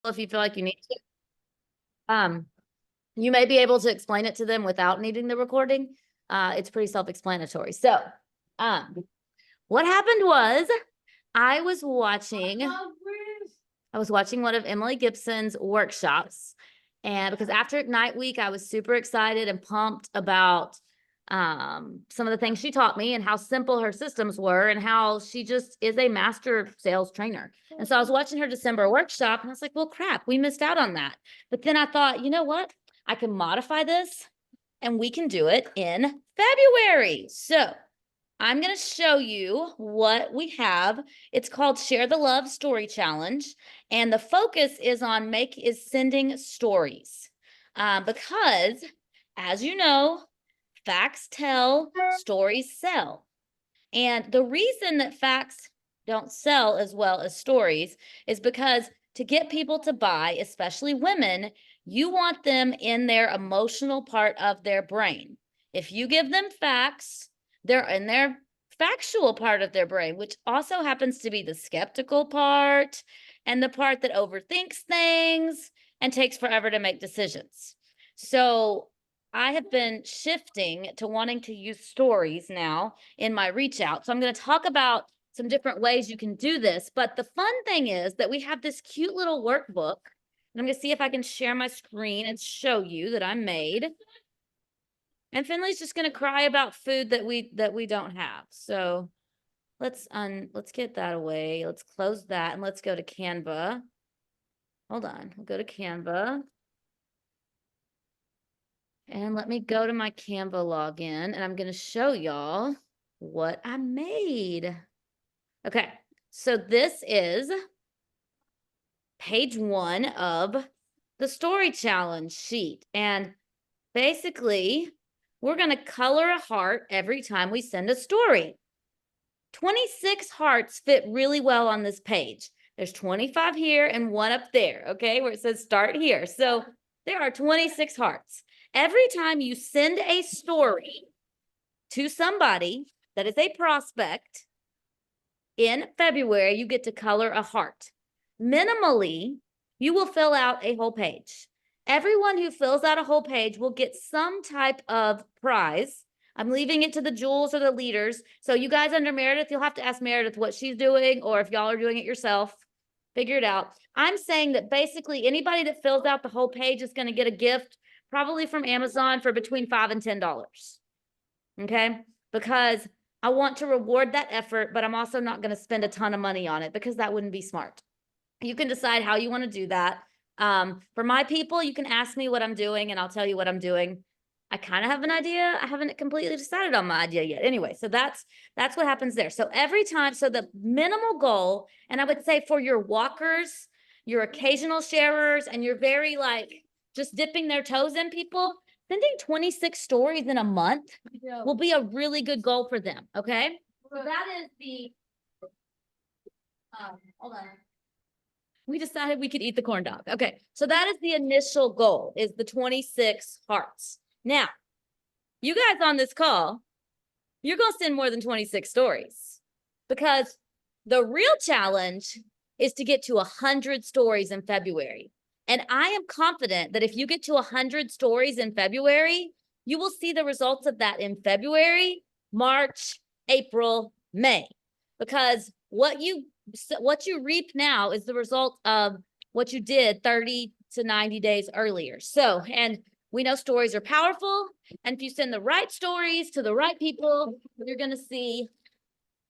if you feel like you need to. You may be able to explain it to them without needing the recording. It's pretty self-explanatory. So, what happened was I was watching one of Emily Gibson's workshops. And because after Ignite Week, I was super excited and pumped about some of the things she taught me and how simple her systems were and how she just is a master sales trainer. And so I was watching her December workshop and I was like, well, crap, we missed out on that. But then I thought, you know what? I can modify this and we can do it in February. So I'm going to show you what we have. It's called Share the Love Story Challenge. And the focus is on sending stories. Because as you know, facts tell, stories sell. And the reason that facts don't sell as well as stories is because to get people to buy, especially women, you want them in their emotional part of their brain. If you give them facts, they're in their factual part of their brain, which also happens to be the skeptical part and the part that overthinks things and takes forever to make decisions. So I have been shifting to wanting to use stories now in my reach out. So I'm going to talk about some different ways you can do this. But the fun thing is that we have this cute little workbook. And I'm going to see if I can share my screen and show you that I made. And Finley's just going to cry about food that we don't have. So let's get that away. Let's close that and let's go to Canva. Hold on. We'll go to Canva. And let me go to my Canva login and I'm going to show y'all what I made. Okay, so this is page 1 of the story challenge sheet. And basically, we're going to color a heart every time we send a story. 26 hearts fit really well on this page. There's 25 here and 1 up there, okay, where it says start here. So there are 26 hearts. Every time you send a story to somebody that is a prospect in February, you get to color a heart. Minimally, you will fill out a whole page. Everyone who fills out a whole page will get some type of prize. I'm leaving it to the Jules or the leaders. So you guys under Meredith, you'll have to ask Meredith what she's doing, or if y'all are doing it yourself, figure it out. I'm saying that basically anybody that fills out the whole page is going to get a gift, probably from Amazon, for between $5 and $10. Okay? Because I want to reward that effort, but I'm also not going to spend a ton of money on it because that wouldn't be smart. You can decide how you want to do that. For my people, you can ask me what I'm doing and I'll tell you what I'm doing. I kind of have an idea. I haven't completely decided on my idea yet. Anyway, so that's what happens there. So every time, so the minimal goal, and I would say for your walkers, your occasional sharers, and your very like just dipping their toes in people, sending 26 stories in a month will be a really good goal for them. Okay. So that is the, hold on. We decided we could eat the corn dog. Okay. So that is the initial goal, is the 26 hearts. Now, you guys on this call, you're going to send more than 26 stories, because the real challenge is to get to 100 stories in February. And I am confident that if you get to 100 stories in February, you will see the results of that in February, March, April, May, because what you reap now is the result of what you did 30 to 90 days earlier. So, and we know stories are powerful. And if you send the right stories to the right people, you're going to see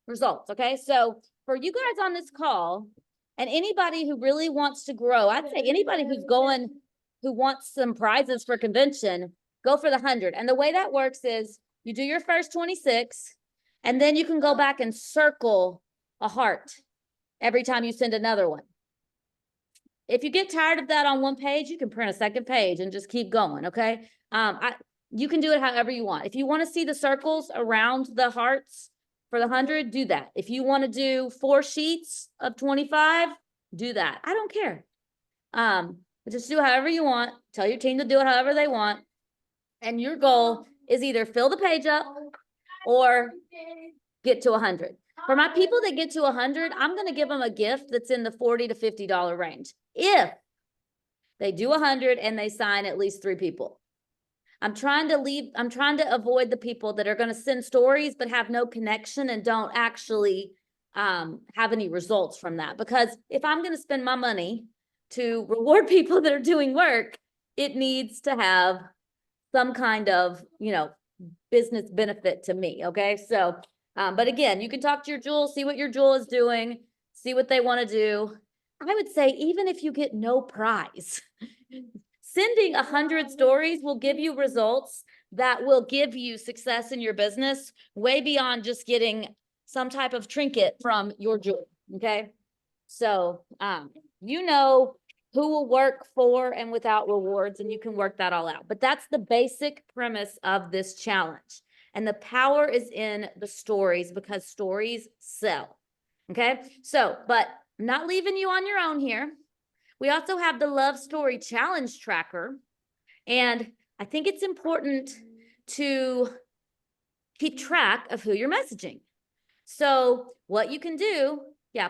results. Okay. So for you guys on this call and anybody who really wants to grow, I'd say anybody who wants some prizes for convention, go for the 100. And the way that works is you do your first 26 and then you can go back and circle a heart every time you send another one. If you get tired of that on one page, you can print a second page and just keep going, okay? You can do it however you want. If you want to see the circles around the hearts for the 100, do that. If you want to do 4 sheets of 25, do that. I don't care. But just do however you want. Tell your team to do it however they want. And your goal is either fill the page up or get to 100. For my people that get to 100, I'm going to give them a gift that's in the $40 to $50 range. If They do 100 and they sign at least 3 people. I'm trying to avoid the people that are going to send stories but have no connection and don't actually have any results from that. Because if I'm going to spend my money to reward people that are doing work, it needs to have some kind of, business benefit to me. Okay. So, but again, you can talk to your Jewel, see what your Jewel is doing, see what they want to do. I would say, even if you get no prize, sending 100 stories will give you results that will give you success in your business way beyond just getting some type of trinket from your Jewel. Okay. So, who will work for and without rewards, and you can work that all out. But that's the basic premise of this challenge. And the power is in the stories, because stories sell. Okay. So, but I'm not leaving you on your own here. We also have the Love Story Challenge Tracker. And I think it's important to keep track of who you're messaging. So what you can do,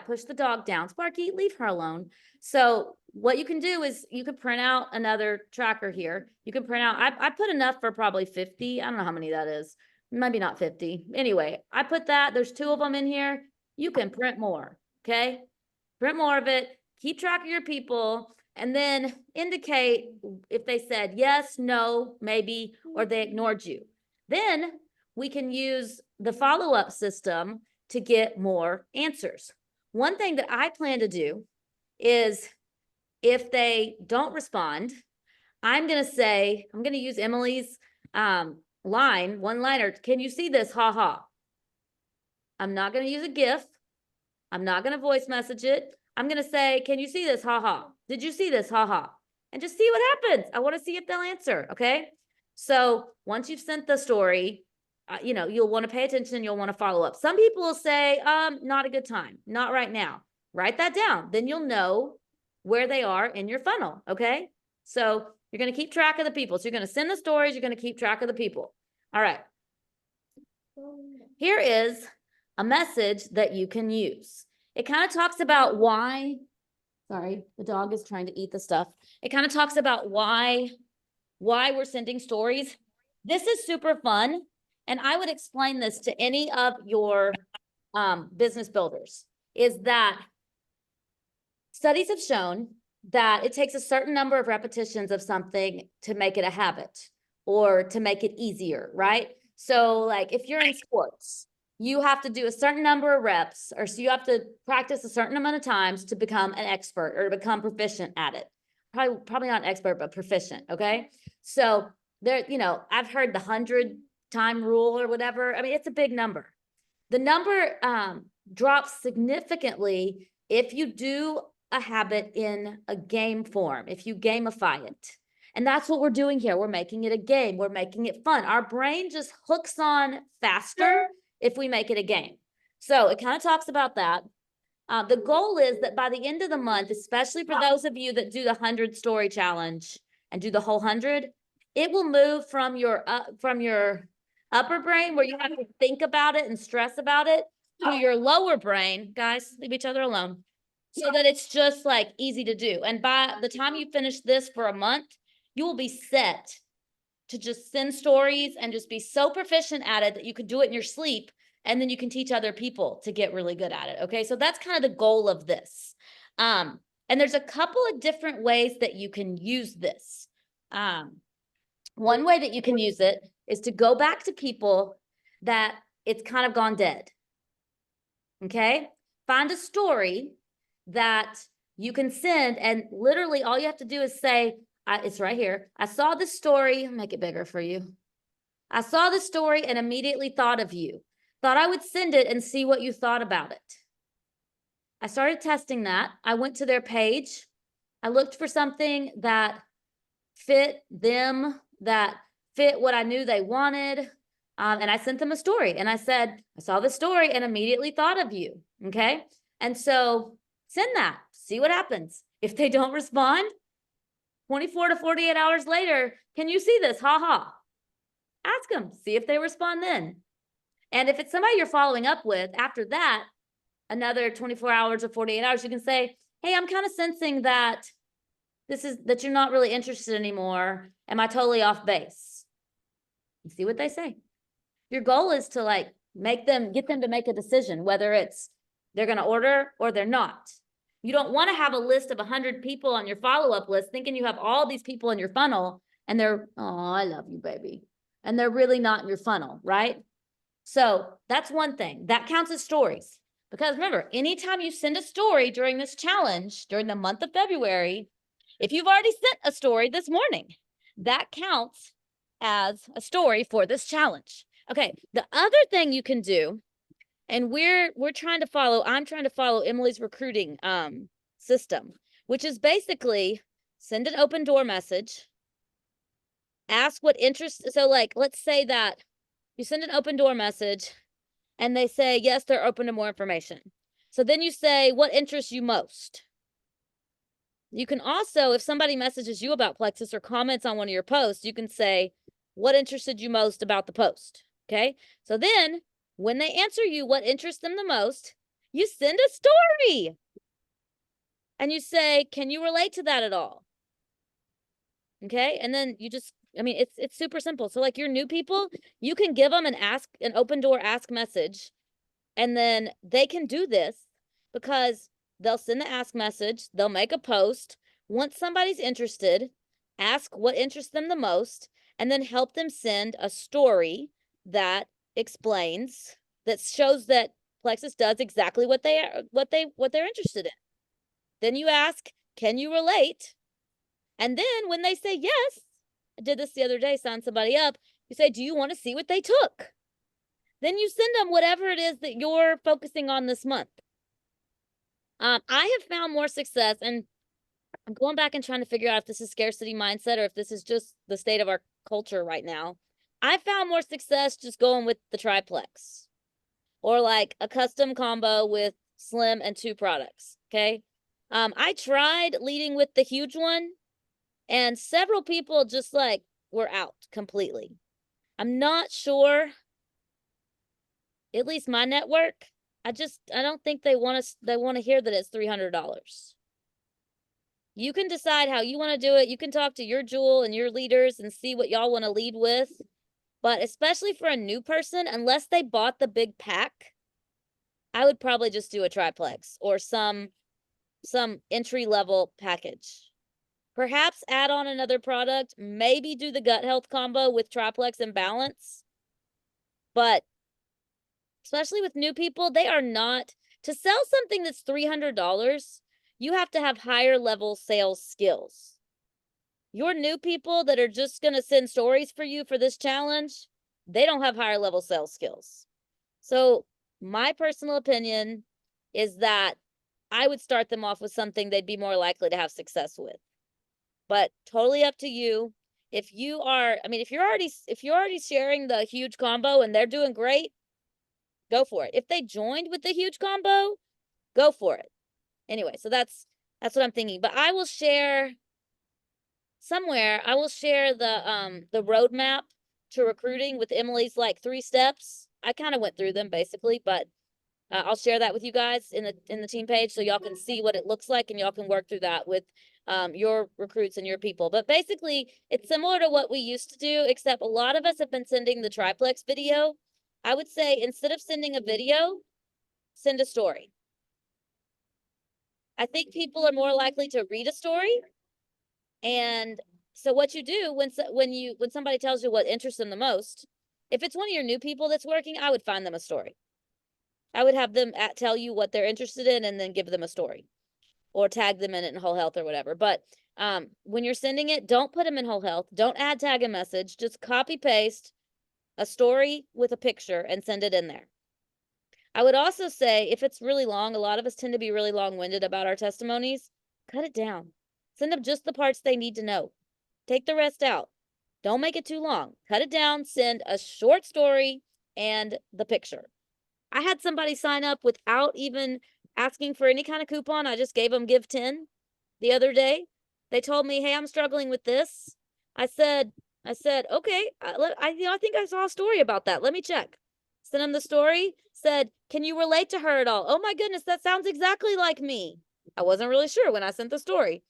push the dog down. Sparky, leave her alone. So what you can do is you can print out another tracker here. You can print out, I put enough for probably 50. I don't know how many that is. Maybe not 50. Anyway, I put that. There's 2 of them in here. You can print more. Okay. Print more of it. Keep track of your people, and then indicate if they said yes, no, maybe, or they ignored you. Then we can use the follow-up system to get more answers. One thing that I plan to do is, if they don't respond, I'm going to use Emily's one-liner. Can you see this? Ha ha. I'm not going to use a GIF. I'm not going to voice message it. I'm going to say, can you see this? Ha ha. Did you see this? Ha ha. And just see what happens. I want to see if they'll answer. Okay. So once you've sent the story, you'll want to pay attention. You'll want to follow up. Some people will say, not a good time. Not right now. Write that down. Then you'll know where they are in your funnel. Okay. So you're going to keep track of the people. So you're going to send the stories. You're going to keep track of the people. All right. Here is a message that you can use. It kind of talks about why, sorry, the dog is trying to eat the stuff. It kind of talks about why we're sending stories. This is super fun. And I would explain this to any of your business builders, is that studies have shown that it takes a certain number of repetitions of something to make it a habit or to make it easier, right? So like if you're in sports, you have to do a certain number of reps, or so you have to practice a certain amount of times to become an expert or to become proficient at it. Probably not an expert, but proficient. Okay. So there, I've heard the 100-time rule or whatever. I mean, it's a big number. The number drops significantly if you do a habit in a game form, if you gamify it. And that's what we're doing here. We're making it a game. We're making it fun. Our brain just hooks on faster if we make it a game. So it kind of talks about that. The goal is that by the end of the month, especially for those of you that do the 100 story challenge and do the whole 100, it will move from your upper brain, where you have to think about it and stress about it, to your lower brain. Guys, leave each other alone. So that it's just like easy to do. And by the time you finish this for a month, you will be set to just send stories and just be so proficient at it that you could do it in your sleep. And then you can teach other people to get really good at it. Okay. So that's kind of the goal of this. And there's a couple of different ways that you can use this. One way that you can use it is to go back to people that it's kind of gone dead. Okay. Find a story that you can send, and literally all you have to do is say, it's right here. I saw this story. I'll make it bigger for you. I saw this story and immediately thought of you. Thought I would send it and see what you thought about it. I started testing that. I went to their page. I looked for something that fit them, that fit what I knew they wanted. And I sent them a story and I said, I saw this story and immediately thought of you. Okay. And so send that, see what happens. If they don't respond, 24 to 48 hours later, can you see this? Ha ha. Ask them, see if they respond then. And if it's somebody you're following up with, after that, another 24 hours or 48 hours, you can say, hey, I'm kind of sensing that that you're not really interested anymore. Am I totally off base? And see what they say. Your goal is to like get them to make a decision, whether it's they're going to order or they're not. You don't want to have a list of 100 people on your follow-up list thinking you have all these people in your funnel and they're, oh, I love you, baby. And they're really not in your funnel, right? So that's one thing. That counts as stories. Because remember, anytime you send a story during this challenge, during the month of February, if you've already sent a story this morning, that counts as a story for this challenge. Okay, the other thing you can do, and I'm trying to follow Emily's recruiting system, which is basically send an open door message, ask what interest. So like, let's say that you send an open door message and they say, yes, they're open to more information. So then you say, what interests you most? You can also, if somebody messages you about Plexus or comments on one of your posts, you can say, what interested you most about the post? Okay. So then when they answer you what interests them the most, you send a story and you say, can you relate to that at all? Okay. And then you just, it's super simple. So like your new people, you can give them an open door ask message, and then they can do this because they'll send the ask message, they'll make a post. Once somebody's interested, ask what interests them the most, and then help them send a story that explains, that shows that Plexus does exactly what they're interested in. Then you ask, can you relate? And then when they say yes, I did this the other day, signed somebody up, you say, do you want to see what they took? Then you send them whatever it is that you're focusing on this month. I have found more success, and I'm going back and trying to figure out if this is scarcity mindset or if this is just the state of our culture right now. I found more success just going with the triplex or like a custom combo with Slim and 2 products. Okay. I tried leading with the huge one, and several people just like were out completely. I'm not sure, at least my network, I don't think they want to hear that it's $300. You can decide how you want to do it. You can talk to your Jewel and your leaders and see what y'all want to lead with. But especially for a new person, unless they bought the big pack, I would probably just do a triplex or some entry-level package. Perhaps add on another product, maybe do the gut health combo with triplex and balance. But especially with new people, they are not, to sell something that's $300, you have to have higher level sales skills. Your new people that are just going to send stories for you for this challenge, they don't have higher level sales skills. So my personal opinion is that I would start them off with something they'd be more likely to have success with. But totally up to you. If you're already sharing the huge combo and they're doing great, go for it. If they joined with the huge combo, go for it. Anyway, so that's what I'm thinking. But I will share somewhere, the roadmap to recruiting with Emily's like 3 steps. I kind of went through them basically, but I'll share that with you guys in the team page so y'all can see what it looks like and y'all can work through that with your recruits and your people. But basically, it's similar to what we used to do, except a lot of us have been sending the triplex video. I would say instead of sending a video, send a story. I think people are more likely to read a story. And so what you do when somebody tells you what interests them the most, if it's one of your new people that's working, I would find them a story. I would have them tell you what they're interested in and then give them a story or tag them in it in Whole Health or whatever. But when you're sending it, don't put them in Whole Health. Don't add tag and message. Just copy paste a story with a picture and send it in there. I would also say if it's really long, a lot of us tend to be really long-winded about our testimonies. Cut it down. Send them just the parts they need to know. Take the rest out. Don't make it too long. Cut it down. Send a short story and the picture. I had somebody sign up without even asking for any kind of coupon. I just gave them Give 10 the other day. They told me, hey, I'm struggling with this. I said, okay, I think I saw a story about that. Let me check. Sent them the story, said, can you relate to her at all? Oh my goodness, that sounds exactly like me. I wasn't really sure when I sent the story.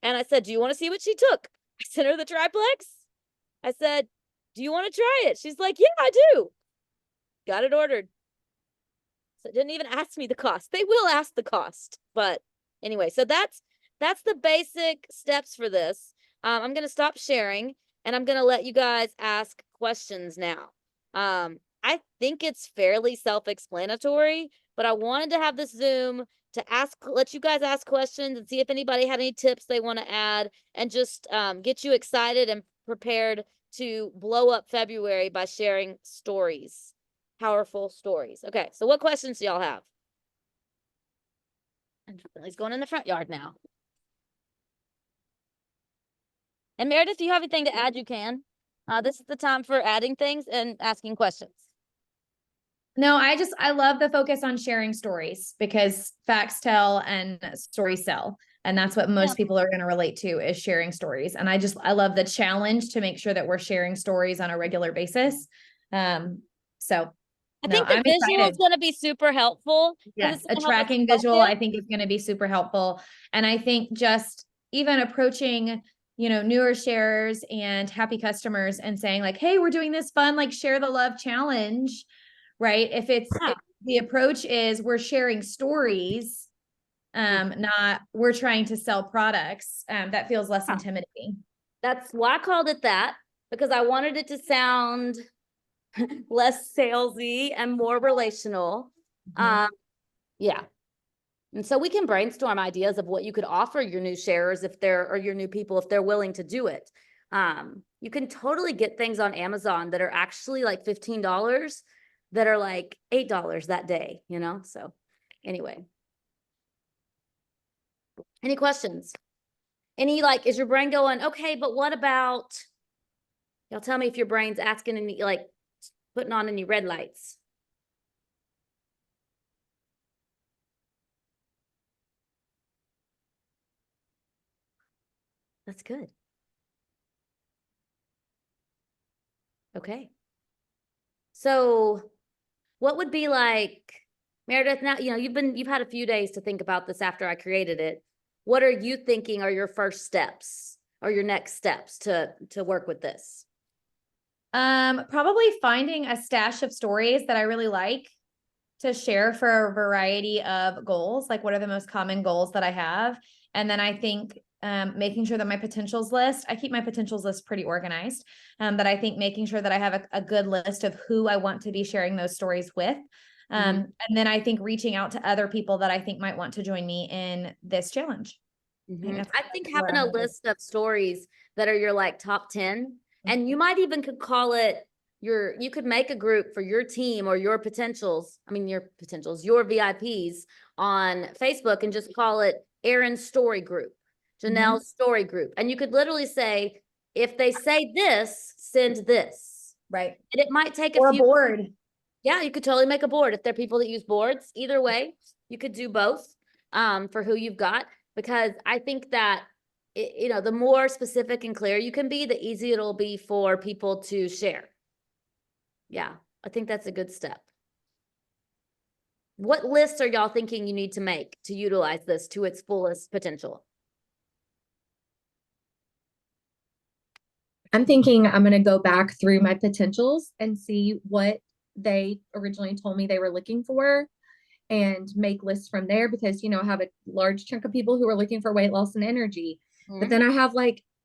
And I said, do you want to see what she took? I sent her the triplex. I said, do you want to try it? She's like, yeah, I do. Got it ordered. So it didn't even ask me the cost. They will ask the cost. But anyway, so that's the basic steps for this. I'm going to stop sharing and I'm going to let you guys ask questions now. I think it's fairly self-explanatory, but I wanted to have this Zoom to let you guys ask questions and see if anybody had any tips they want to add and just get you excited and prepared to blow up February by sharing stories, powerful stories. Okay, so what questions do y'all have? And he's going in the front yard now. And Meredith, if you have anything to add, you can. This is the time for adding things and asking questions. No, I love the focus on sharing stories because facts tell and stories sell. And that's what most people are going to relate to is sharing stories. And I love the challenge to make sure that we're sharing stories on a regular basis. So I think the visual is going to be super helpful. Yes, a tracking visual I think is going to be super helpful. And I think just even approaching, newer sharers and happy customers and saying like, hey, we're doing this fun, like share the love challenge, right? If the approach is we're sharing stories, not we're trying to sell products, that feels less intimidating. That's why I called it that, because I wanted it to sound less salesy and more relational. Yeah. And so we can brainstorm ideas of what you could offer your new sharers or your new people, if they're willing to do it. You can totally get things on Amazon that are actually like $15 that are like $8 that day, So anyway. Any questions? Is your brain going, okay, but what about, y'all tell me if your brain's asking any, putting on any red lights. That's good. Okay. So what would be Meredith, now, you've had a few days to think about this after I created it. What are you thinking are your first steps or your next steps to work with this? Probably finding a stash of stories that I really like to share for a variety of goals. Like, what are the most common goals that I have? And then I think making sure that my potentials list, I keep my potentials list pretty organized, but I think making sure that I have a good list of who I want to be sharing those stories with. And then I think reaching out to other people that I think might want to join me in this challenge. I think having a list of stories that are your top 10, and you might even could call it you could make a group for your team or your VIPs on Facebook and just call it Erin's story group, Janelle's story group. And you could literally say, if they say this, send this. Right. And it might take a board. Yeah, you could totally make a board if there are people that use boards. Either way, you could do both for who you've got, because I think that the more specific and clear you can be, the easier it'll be for people to share. Yeah, I think that's a good step. What lists are y'all thinking you need to make to utilize this to its fullest potential? I'm thinking I'm going to go back through my potentials and see what they originally told me they were looking for and make lists from there, because, I have a large chunk of people who are looking for weight loss and energy. But then I have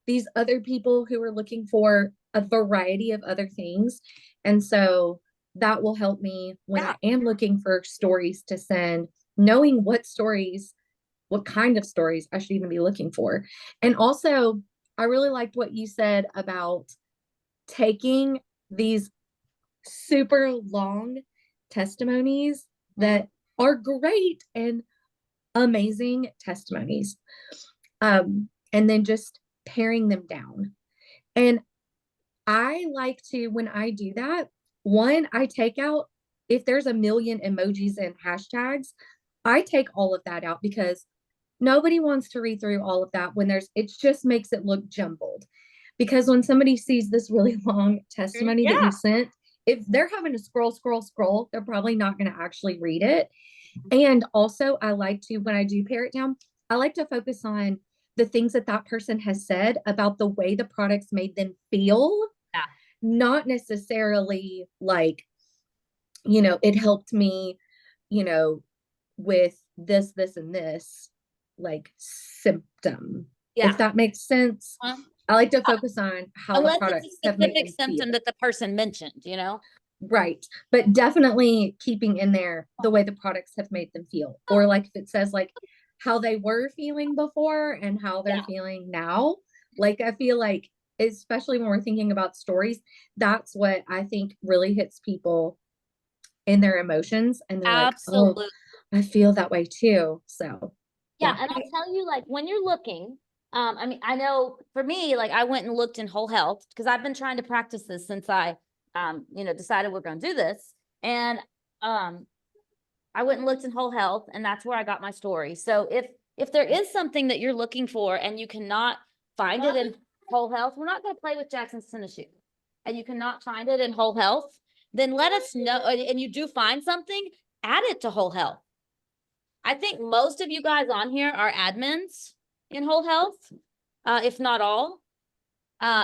these other people who are looking for a variety of other things. And so that will help me when I am looking for stories to send, knowing what kind of stories I should even be looking for. And also, I really liked what you said about taking these super long testimonies that are great and amazing testimonies, and then just paring them down. And I like to, when I do that, I take out, if there's a million emojis and hashtags, I take all of that out, because nobody wants to read through all of that when it just makes it look jumbled. Because when somebody sees this really long testimony that you sent, if they're having to scroll, they're probably not going to actually read it. And also, I like to, when I do pare it down, I like to focus on the things that that person has said about the way the products made them feel. Yeah. Not necessarily like, you know, it helped me, you know, with this, and this like symptom. Yeah. If that makes sense. Huh? I like to focus on how the Unless products it's a have made specific them feel. symptom that the person mentioned, you know? Right. But definitely keeping in there the way the products have made them feel. Or like if it says like how they were feeling before and how they're Yeah. feeling now. Like I feel like, especially when we're thinking about stories, that's what I think really hits people in their emotions. And they're like, oh, Absolutely. I feel that way too. So Yeah, yeah. and I'll tell you, like, when you're looking, I mean, I know for me, like, I went and looked in Whole Health because I've been trying to practice this since I, decided we're going to do this. And, I went and looked in Whole Health, and that's where I got my story. So if there is something that you're looking for and you cannot find it in Whole Health, we're not going to play with Jackson's tennis shoe, and you cannot find it in Whole Health, then let us know. And you do find something, add it to Whole Health. I think most of you guys on here are admins in Whole Health, if not all.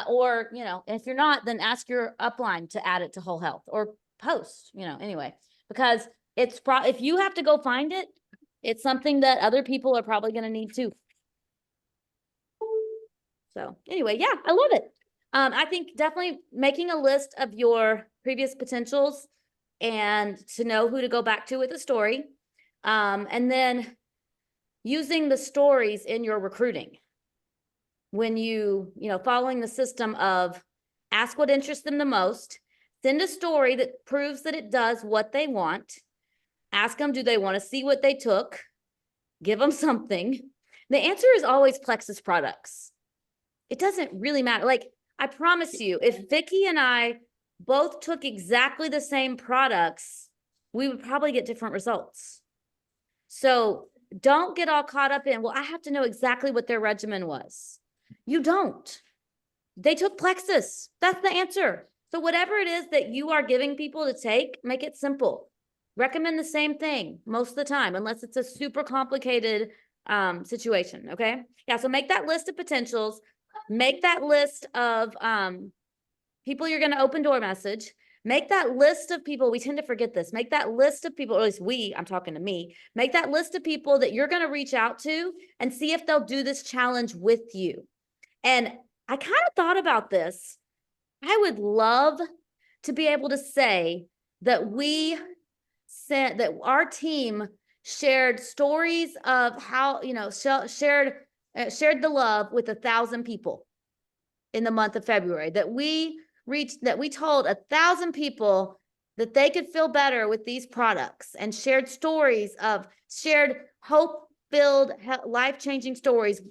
Or, if you're not, then ask your upline to add it to Whole Health or post, anyway, because if you have to go find it, it's something that other people are probably going to need too. So anyway, yeah, I love it. I think definitely making a list of your previous potentials and to know who to go back to with the story. And then using the stories in your recruiting. When following the system of ask what interests them the most, send a story that proves that it does what they want, ask them, do they want to see what they took, give them something. The answer is always Plexus products. It doesn't really matter. Like, I promise you, if Vicki and I both took exactly the same products, we would probably get different results. So don't get all caught up in, well, I have to know exactly what their regimen was. You don't. They took Plexus. That's the answer. So whatever it is that you are giving people to take, make it simple. Recommend the same thing most of the time, unless it's a super complicated situation, okay? Yeah, so make that list of potentials. Make that list of people you're going to open door message. Make that list of people. We tend to forget this. Make that list of people, or at least I'm talking to me. Make that list of people that you're going to reach out to and see if they'll do this challenge with you. And I kind of thought about this. I would love to be able to say that we said that our team shared stories of how, shared the love with 1,000 people in the month of February, that we told 1,000 people that they could feel better with these products, and shared stories of shared hope-filled, life-changing stories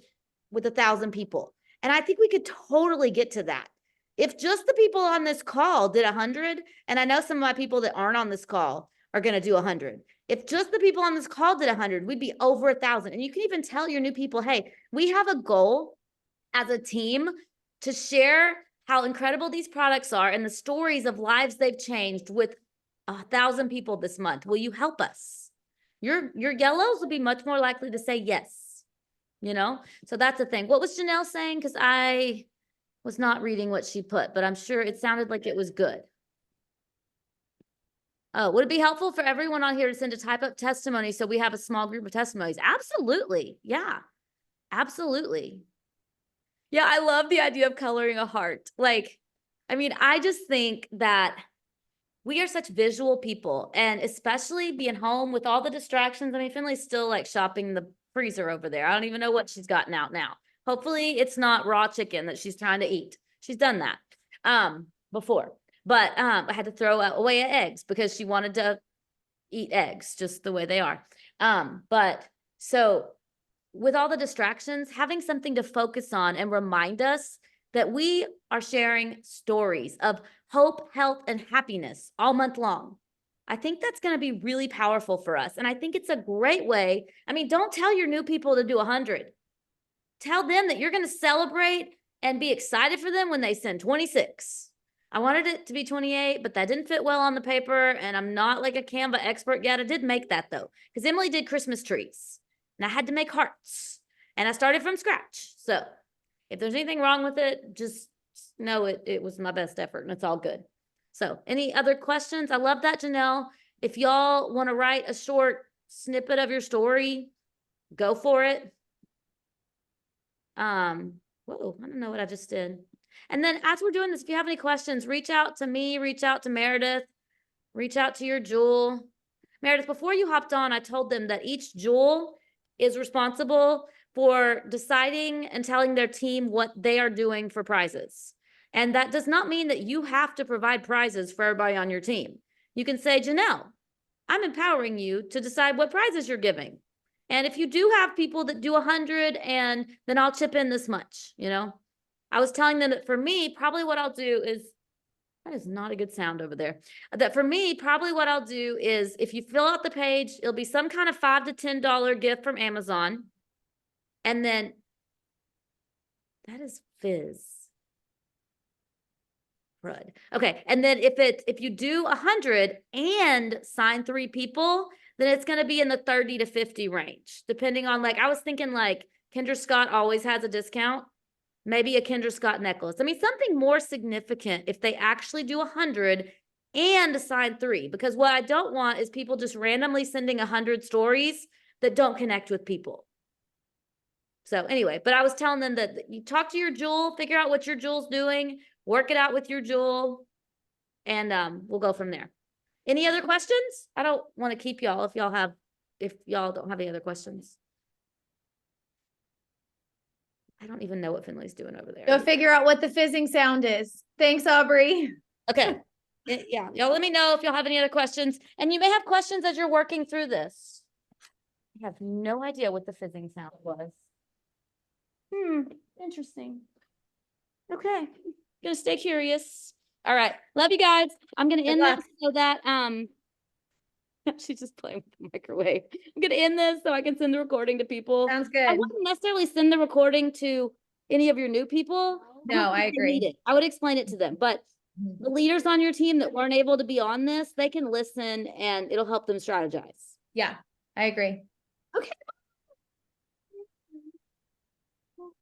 with 1,000 people. And I think we could totally get to that. If just the people on this call did 100, and I know some of my people that aren't on this call are going to do 100. If just the people on this call did 100, we'd be over 1,000. And you can even tell your new people, hey, we have a goal as a team to share how incredible these products are and the stories of lives they've changed with 1,000 people this month. Will you help us? Your yellows will be much more likely to say yes. So that's the thing. What was Janelle saying? Because I was not reading what she put, but I'm sure it sounded like it was good. Oh, would it be helpful for everyone on here to send a type up testimony so we have a small group of testimonies? Absolutely. Yeah, absolutely. Yeah, I love the idea of coloring a heart. I just think that we are such visual people, and especially being home with all the distractions. Finley's still like shopping the freezer over there. I don't even know what she's gotten out now. Hopefully it's not raw chicken that she's trying to eat. She's done that before, but I had to throw away eggs because she wanted to eat eggs just the way they are. But so with all the distractions, having something to focus on and remind us that we are sharing stories of hope, health, and happiness all month long. I think that's going to be really powerful for us. And I think it's a great way. Don't tell your new people to do 100. Tell them that you're going to celebrate and be excited for them when they send 26. I wanted it to be 28, but that didn't fit well on the paper. And I'm not like a Canva expert yet. I did make that though, because Emily did Christmas trees and I had to make hearts. And I started from scratch. So if there's anything wrong with it, just know it was my best effort and it's all good. So any other questions? I love that, Janelle. If y'all want to write a short snippet of your story, go for it. Whoa, I don't know what I just did. And then as we're doing this, if you have any questions, reach out to me, reach out to Meredith, reach out to your Jewel. Meredith, before you hopped on, I told them that each Jewel is responsible for deciding and telling their team what they are doing for prizes. And that does not mean that you have to provide prizes for everybody on your team. You can say, Janelle, I'm empowering you to decide what prizes you're giving. And if you do have people that do 100, and then I'll chip in this much, you know? I was telling them that for me, probably what I'll do is, that is not a good sound over there. That for me, probably what I'll do is if you fill out the page, it'll be some kind of $5 to $10 gift from Amazon. And then that is fizz. Crud. Okay. And then if you do 100 and sign 3 people, then it's going to be in the 30 to 50 range, depending on, like, I was thinking like Kendra Scott always has a discount. Maybe a Kendra Scott necklace. I mean, something more significant if they actually do 100 and assign 3, because what I don't want is people just randomly sending 100 stories that don't connect with people. So anyway, but I was telling them that you talk to your Jewel, figure out what your Jewel's doing, work it out with your Jewel, and we'll go from there. Any other questions? I don't want to keep y'all if y'all don't have any other questions. I don't even know what Finley's doing over there. Go figure out what the fizzing sound is. Thanks, Aubrey. Okay. Yeah. Y'all let me know if y'all have any other questions. And you may have questions as you're working through this. I have no idea what the fizzing sound was. Interesting. Okay. Gonna stay curious. All right. Love you guys. I'm gonna end luck. this so that she's just playing with the microwave. I'm gonna end this so I can send the recording to people. Sounds I good. wouldn't necessarily send the recording to any of your new people. No, I They agree. need it. I would explain it to them, but the leaders on your team that weren't able to be on this, they can listen and it'll help them strategize. Yeah, I agree. Okay.